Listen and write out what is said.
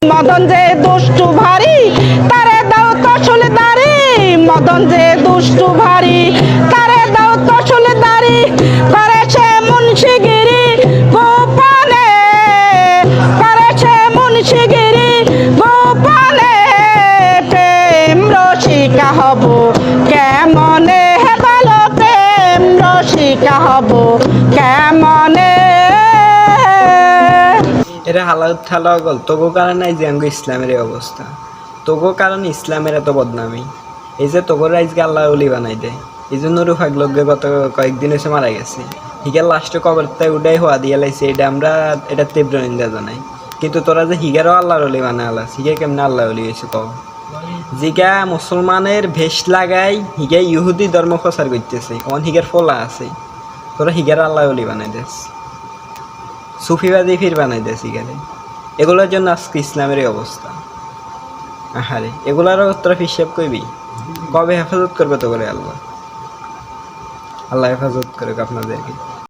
মদন যে দুষ্টু ভারী তারে দাও তসল দাড়ি, মদন যে দুষ্টু ভারী তারে দাও তসল দাড়ি, করেছে মুন্সিগিরি গোপনে, করেছে মুন্সিগিরি গোপনে, প্রেম রসিকা হব কেমনে, হে বলো প্রেম রসিকা হব কেমনে। এটা হালাল থালা গল তোগো কারণে যে আঙ্গু ইসলামের এই অবস্থা, তোগো কারণে ইসলামের এত বদনামি। এই যে তোগোর আজকে আল্লাহ ওলি বানাই দেয়, এই জন্য রুফাক লোককে গত কয়েকদিন এসে মারা গেছে, হিগার লাস্টে কবরটায় উঠাই হওয়া দিয়ে লাইছে, এটা আমরা এটা তীব্র নিন্দা জানাই। কিন্তু তোরা যে হিগারও আল্লাহর ওলি বানায় আলাস, হিগে কেমনে আল্লাহ ওলি হয়েছে কও? জিগা মুসলমানের ভেষ লাগাই হিগাই ইহুদি ধর্ম প্রচার করতেছে, অন হিগার ফলা আছে, তোরা হিগার আল্লাহ ওলি বানাই দেস, সুফিবাদী ফির বানাই দেয় সিগারে। এগুলোর জন্য আজকে ইসলামের এই অবস্থা। আহারে এগুলারও তোরা হিসাব করবি, কবে হেফাজত করবে তো করে আল্লাহ? আল্লাহ হেফাজত করুক আপনাদেরকে।